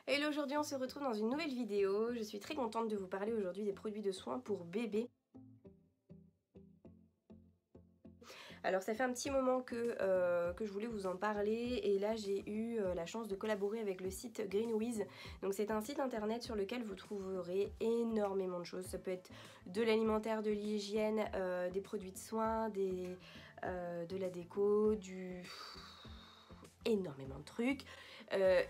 Hello, aujourd'hui on se retrouve dans une nouvelle vidéo. Je suis très contente de vous parler aujourd'hui des produits de soins pour bébé. Alors ça fait un petit moment que je voulais vous en parler et là j'ai eu la chance de collaborer avec le site Greenwiz. Donc c'est un site internet sur lequel vous trouverez énormément de choses. Ça peut être de l'alimentaire, de l'hygiène, des produits de soins, de la déco, énormément de trucs.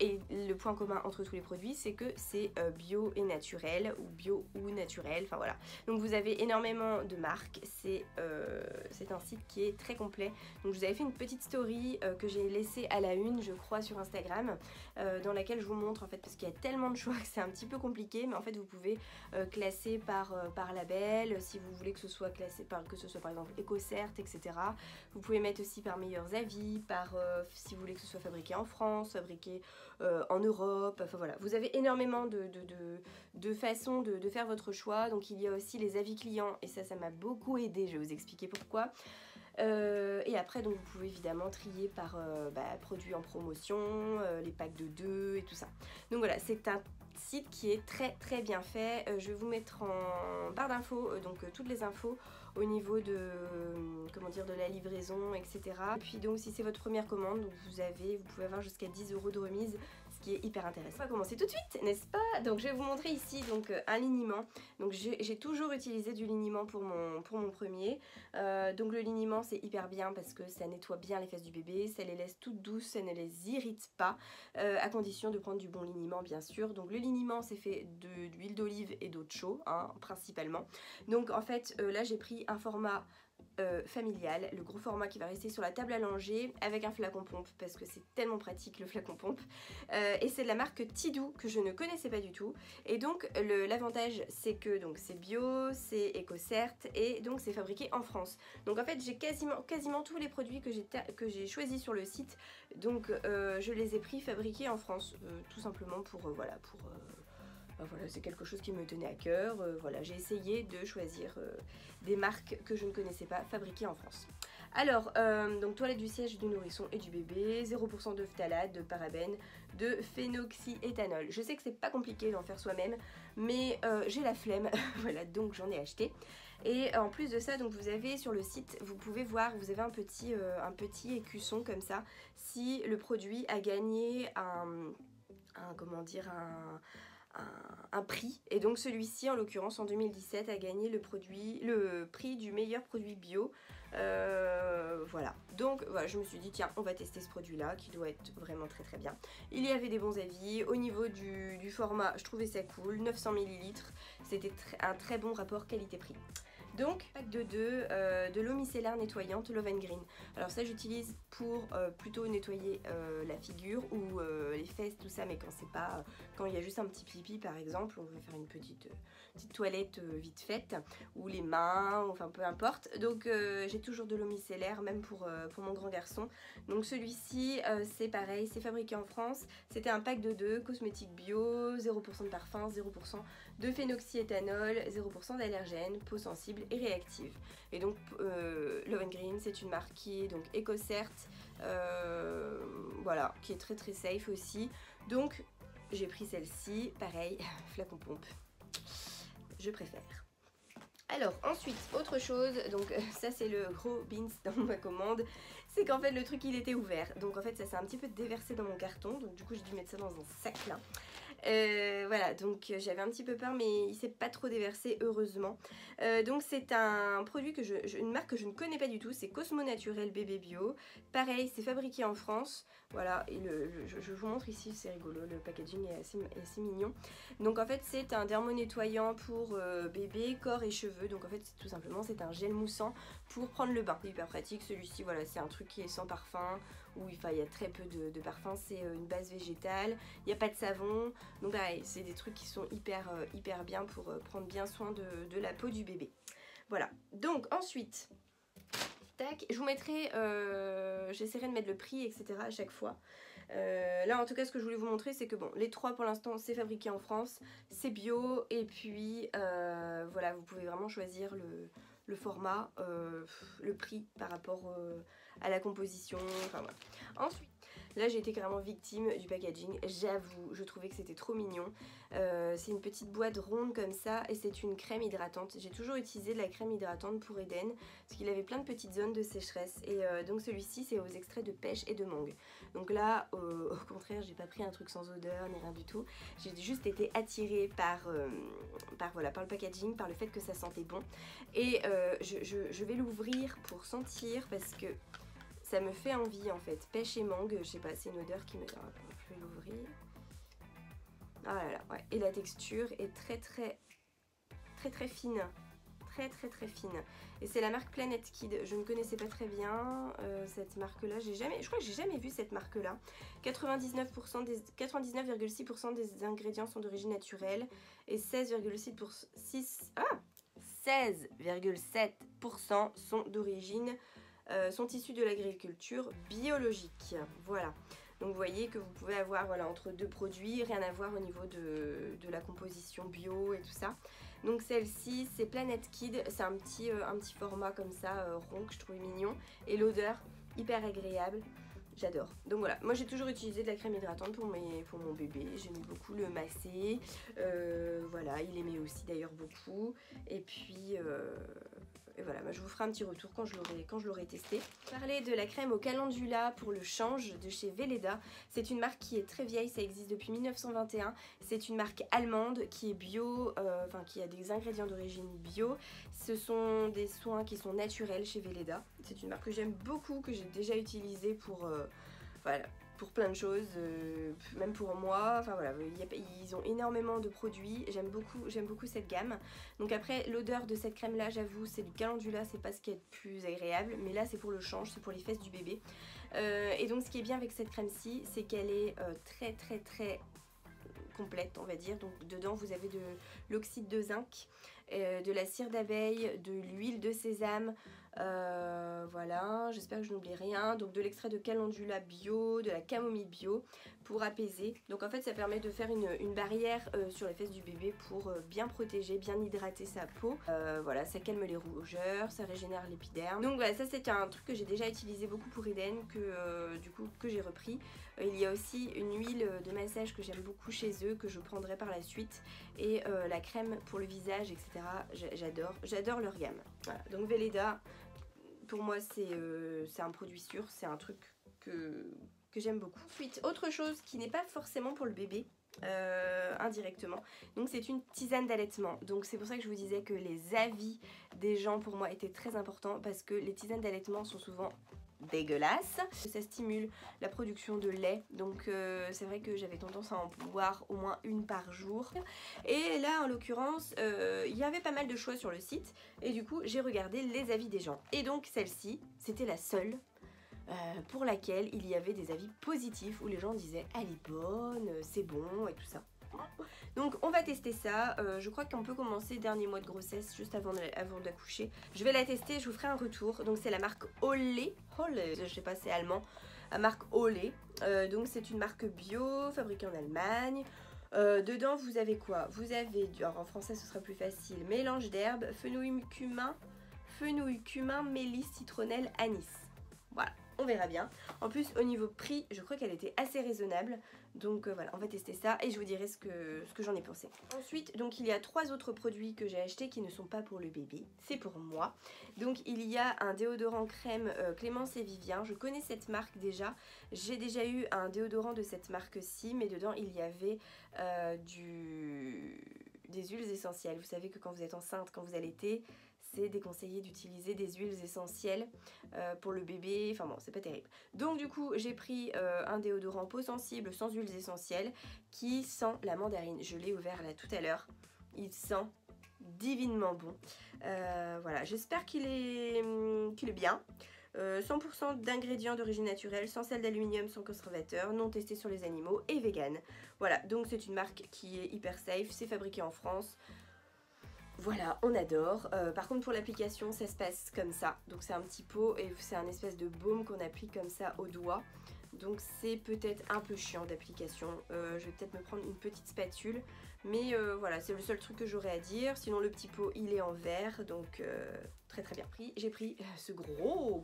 Et le point commun entre tous les produits, c'est que c'est bio et naturel, ou bio ou naturel, enfin voilà. Donc vous avez énormément de marques, c'est un site qui est très complet. Donc je vous avais fait une petite story que j'ai laissée à la une, je crois, sur Instagram, dans laquelle je vous montre en fait, parce qu'il y a tellement de choix que c'est un petit peu compliqué, mais en fait vous pouvez classer par label, si vous voulez que ce soit classé par, exemple EcoCert, etc. Vous pouvez mettre aussi par meilleurs avis, si vous voulez que ce soit fabriqué en France, fabriqué en Europe, enfin voilà. Vous avez énormément de façons de faire votre choix. Donc il y a aussi les avis clients et ça m'a beaucoup aidé, je vais vous expliquer pourquoi. Et après donc vous pouvez évidemment trier par produits en promotion, les packs de 2 et tout ça. Donc voilà, c'est un site qui est très bien fait. Je vais vous mettre en barre d'infos toutes les infos au niveau de de la livraison, etc. Et puis donc si c'est votre première commande, donc vous pouvez avoir jusqu'à 10 € de remise, ce qui est hyper intéressant. On va commencer tout de suite, n'est-ce pas? Donc je vais vous montrer ici un liniment. Donc j'ai toujours utilisé du liniment pour mon premier. Donc le liniment c'est hyper bien parce que ça nettoie bien les fesses du bébé, ça les laisse toutes douces, ça ne les irrite pas, à condition de prendre du bon liniment bien sûr. Donc le liniment c'est fait d'huile d'olive et d'eau de chaux, hein, principalement. Donc en fait là j'ai pris un format familial, le gros format qui va rester sur la table à langer avec un flacon pompe parce que c'est tellement pratique le flacon pompe, et c'est de la marque Tidou que je ne connaissais pas du tout. Et donc l'avantage c'est que c'est bio, c'est EcoCert et donc c'est fabriqué en France. Donc en fait j'ai quasiment tous les produits que j'ai choisis sur le site, donc je les ai pris fabriqués en France, tout simplement voilà, c'est quelque chose qui me tenait à cœur. Voilà, j'ai essayé de choisir des marques que je ne connaissais pas, fabriquées en France. Alors, donc toilette du siège du nourrisson et du bébé, 0% de phtalate, de parabènes, de phénoxyéthanol. Je sais que c'est pas compliqué d'en faire soi-même, mais j'ai la flemme, voilà, donc j'en ai acheté. Et en plus de ça, donc vous avez sur le site, vous pouvez voir, vous avez un petit écusson comme ça, si le produit a gagné un prix, et donc celui-ci en l'occurrence en 2017 a gagné le prix du meilleur produit bio. Voilà, donc voilà, je me suis dit tiens, on va tester ce produit là qui doit être vraiment très bien. Il y avait des bons avis au niveau du format, je trouvais ça cool, 900 ml, c'était un très bon rapport qualité-prix. Donc, pack de 2, de l'eau micellaire nettoyante Love & Green. Alors ça j'utilise pour plutôt nettoyer la figure ou les fesses, tout ça, mais quand il y a juste un petit pipi par exemple, on veut faire une petite toilette vite faite, ou les mains, enfin peu importe. Donc j'ai toujours de l'eau micellaire, même pour mon grand garçon. Donc celui-ci c'est pareil, c'est fabriqué en France, c'était un pack de 2, cosmétique bio, 0% de parfum, 0% de phénoxyéthanol, 0% d'allergènes, peau sensible et réactive. Et donc Love & Green c'est une marque qui est donc EcoCert, voilà, qui est très safe aussi. Donc j'ai pris celle-ci, pareil, flacon pompe, je préfère. Alors ensuite, autre chose, donc ça c'est le gros beans dans ma commande, c'est qu'en fait le truc il était ouvert, donc en fait ça s'est un petit peu déversé dans mon carton, donc du coup j'ai dû mettre ça dans un sac là. Voilà, donc j'avais un petit peu peur mais il s'est pas trop déversé heureusement. Donc c'est un produit une marque que je ne connais pas du tout, c'est Cosmo Naturel Bébé Bio. Pareil, c'est fabriqué en France, voilà, et je vous montre ici, c'est rigolo, le packaging est assez mignon. Donc en fait c'est un dermonettoyant pour bébé, corps et cheveux. Donc en fait tout simplement c'est un gel moussant pour prendre le bain. C'est hyper pratique, celui-ci voilà, c'est un truc qui est sans parfum, où il y a très peu de parfum, c'est une base végétale, il n'y a pas de savon, donc pareil c'est des trucs qui sont hyper bien pour prendre bien soin de la peau du bébé. Voilà, donc ensuite tac, je vous mettrai, j'essaierai de mettre le prix etc à chaque fois. Là en tout cas ce que je voulais vous montrer c'est que bon, les trois pour l'instant c'est fabriqué en France, c'est bio, et puis voilà, vous pouvez vraiment choisir le format, le prix par rapport à la composition, enfin voilà. Ensuite, Là j'ai été carrément victime du packaging, j'avoue, je trouvais que c'était trop mignon. C'est une petite boîte ronde comme ça et c'est une crème hydratante. J'ai toujours utilisé de la crème hydratante pour Eden parce qu'il avait plein de petites zones de sécheresse et donc celui-ci c'est aux extraits de pêche et de mangue. Donc là au contraire j'ai pas pris un truc sans odeur ni rien du tout. J'ai juste été attirée par le packaging, par le fait que ça sentait bon et je vais l'ouvrir pour sentir parce que ça me fait envie en fait. Pêche et mangue, je sais pas, c'est une odeur qui me... Alors, je vais l'ouvrir. Ah là là, ouais. Et la texture est très fine. Très fine. Et c'est la marque Planet Kid. Je ne connaissais pas très bien cette marque-là. Je crois que j'ai jamais vu cette marque-là. 99,6% des ingrédients sont d'origine naturelle et 16,7% sont d'origine sont issus de l'agriculture biologique. Voilà. Donc vous voyez que vous pouvez avoir entre deux produits, rien à voir au niveau de la composition bio et tout ça. Donc celle-ci c'est Planet Kid, c'est un petit format comme ça rond que je trouvais mignon et l'odeur hyper agréable. J'adore. Donc voilà, moi j'ai toujours utilisé de la crème hydratante pour mon bébé. J'aimais beaucoup le masser. Voilà, il aimait aussi d'ailleurs beaucoup. Et puis voilà, moi, je vous ferai un petit retour quand je l'aurai testé. Parler de la crème au calendula pour le change de chez Weleda. C'est une marque qui est très vieille, ça existe depuis 1921. C'est une marque allemande qui est bio, qui a des ingrédients d'origine bio. Ce sont des soins qui sont naturels chez Weleda. C'est une marque que j'aime beaucoup, que j'ai déjà utilisée pour plein de choses, même pour moi. Enfin voilà, ils ont énormément de produits. J'aime beaucoup cette gamme. Donc après, l'odeur de cette crème là, j'avoue, c'est du calendula, c'est pas ce qui est le plus agréable, mais là c'est pour le change, c'est pour les fesses du bébé. Et donc ce qui est bien avec cette crème ci, c'est qu'elle est très complète, on va dire. Donc dedans vous avez de l'oxyde de zinc, de la cire d'abeille, de l'huile de sésame, voilà, j'espère que je n'oublie rien. Donc de l'extrait de calendula bio, de la camomille bio pour apaiser. Donc en fait ça permet de faire une barrière sur les fesses du bébé pour bien protéger, bien hydrater sa peau. Voilà, ça calme les rougeurs, ça régénère l'épiderme. Donc voilà, ça c'est un truc que j'ai déjà utilisé beaucoup pour Eden, que j'ai repris. Il y a aussi une huile de massage que j'aime beaucoup chez eux, que je prendrai par la suite. Et la crème pour le visage, etc. J'adore leur gamme. Voilà. Donc Weleda, pour moi c'est un produit sûr, c'est un truc que j'aime beaucoup. Ensuite, autre chose qui n'est pas forcément pour le bébé, indirectement, donc c'est une tisane d'allaitement. Donc c'est pour ça que je vous disais que les avis des gens pour moi étaient très importants, parce que les tisanes d'allaitement sont souvent dégueulasse. Ça stimule la production de lait, donc c'est vrai que j'avais tendance à en boire au moins une par jour. Et là en l'occurrence il y avait pas mal de choix sur le site et du coup j'ai regardé les avis des gens. Et donc celle-ci c'était la seule pour laquelle il y avait des avis positifs où les gens disaient elle est bonne, c'est bon et tout ça. Donc on va tester ça, je crois qu'on peut commencer dernier mois de grossesse juste avant d'accoucher. Je vais la tester, je vous ferai un retour. Donc c'est la marque Olé, je sais pas, c'est allemand, la marque Olé. Donc c'est une marque bio, fabriquée en Allemagne. Dedans vous avez quoi? Vous avez, alors en français ce sera plus facile, mélange d'herbes, fenouil cumin, mélisse, citronnelle, anis. Voilà, on verra bien. En plus au niveau prix, je crois qu'elle était assez raisonnable. Donc voilà, on va tester ça et je vous dirai ce que j'en ai pensé. Ensuite, donc il y a 3 autres produits que j'ai achetés qui ne sont pas pour le bébé, c'est pour moi. Donc il y a un déodorant crème Clémence et Vivien. Je connais cette marque déjà. J'ai déjà eu un déodorant de cette marque-ci, mais dedans il y avait des huiles essentielles. Vous savez que quand vous êtes enceinte, quand vous allaitez, c'est déconseillé d'utiliser des huiles essentielles pour le bébé, enfin bon, c'est pas terrible. Donc du coup, j'ai pris un déodorant peau sensible sans huiles essentielles qui sent la mandarine. Je l'ai ouvert là tout à l'heure. Il sent divinement bon. Voilà, j'espère qu'il est bien. 100% d'ingrédients d'origine naturelle, sans sel d'aluminium, sans conservateur, non testé sur les animaux et vegan. Voilà, donc c'est une marque qui est hyper safe, c'est fabriqué en France. Voilà, on adore. Par contre pour l'application ça se passe comme ça. Donc c'est un petit pot et c'est un espèce de baume qu'on applique comme ça au doigt. Donc c'est peut-être un peu chiant d'application. Je vais peut-être me prendre une petite spatule. Mais voilà, c'est le seul truc que j'aurais à dire. Sinon le petit pot il est en verre, donc très très bien. J'ai pris ce gros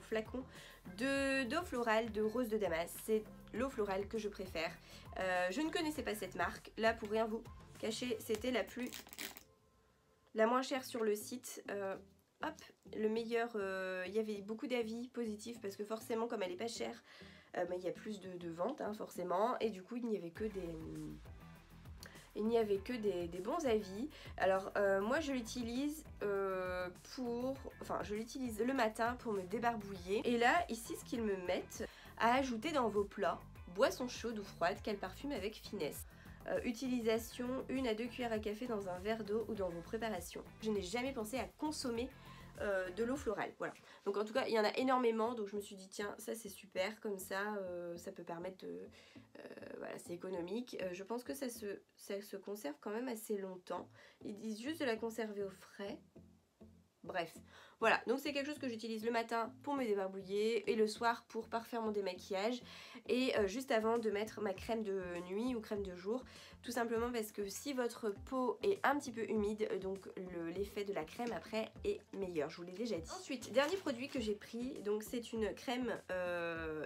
flacon d'eau florale de Rose de Damas. C'est l'eau florale que je préfère. Je ne connaissais pas cette marque. Là, pour rien vous cacher, c'était la moins chère sur le site. Hop, le meilleur, il y avait beaucoup d'avis positifs parce que forcément comme elle est pas chère, il y a plus de ventes hein, forcément, et du coup il n'y avait que des bons avis. Alors moi je l'utilise je l'utilise le matin pour me débarbouiller. Et là ici ce qu'ils me mettent à ajouter dans vos plats, boisson chaude ou froide qu'elle parfume avec finesse. Utilisation 1 à 2 cuillères à café dans un verre d'eau ou dans vos préparations. Je n'ai jamais pensé à consommer de l'eau florale, voilà. Donc en tout cas il y en a énormément, donc je me suis dit tiens ça c'est super, comme ça ça peut permettre de... voilà, c'est économique. Je pense que ça se conserve quand même assez longtemps. Ils disent juste de la conserver au frais. Bref, voilà, donc c'est quelque chose que j'utilise le matin pour me débarbouiller et le soir pour parfaire mon démaquillage et juste avant de mettre ma crème de nuit ou crème de jour, tout simplement parce que si votre peau est un petit peu humide, donc l'effet de la crème après est meilleur, je vous l'ai déjà dit. Ensuite, dernier produit que j'ai pris, donc c'est une crème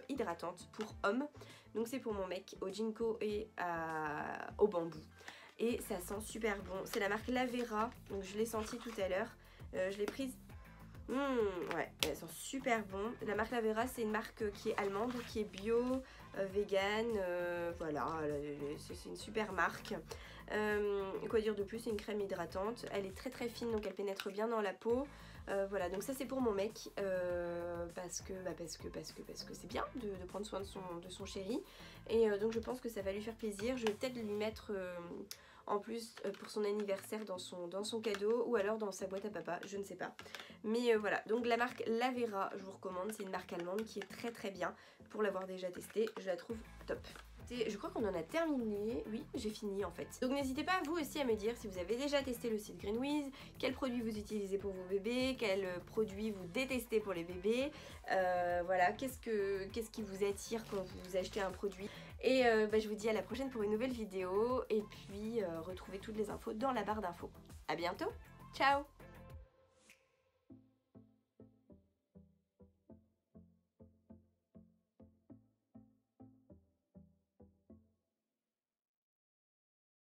hydratante pour homme, donc c'est pour mon mec au ginkgo et au bambou. Et ça sent super bon, c'est la marque Lavera, donc je l'ai senti tout à l'heure. Je l'ai prise, ouais, elles sont super bon. La marque Lavera, c'est une marque qui est allemande, qui est bio, vegan, voilà, c'est une super marque. Quoi dire de plus, c'est une crème hydratante, elle est très très fine, donc elle pénètre bien dans la peau. Voilà, donc ça c'est pour mon mec, parce que c'est bien de prendre soin de son chéri. Et donc je pense que ça va lui faire plaisir. Je vais peut-être lui mettre... en plus pour son anniversaire dans son cadeau ou alors dans sa boîte à papa, je ne sais pas. Mais voilà, donc la marque Lavera, je vous recommande, c'est une marque allemande qui est très très bien. Pour l'avoir déjà testée, je la trouve top. Je crois qu'on en a terminé, oui j'ai fini en fait. Donc n'hésitez pas vous aussi à me dire si vous avez déjà testé le site Greenwiz, quels produits vous utilisez pour vos bébés, quels produits vous détestez pour les bébés, voilà, qu'est-ce qui vous attire quand vous achetez un produit. Et je vous dis à la prochaine pour une nouvelle vidéo et puis retrouvez toutes les infos dans la barre d'infos. A bientôt, ciao.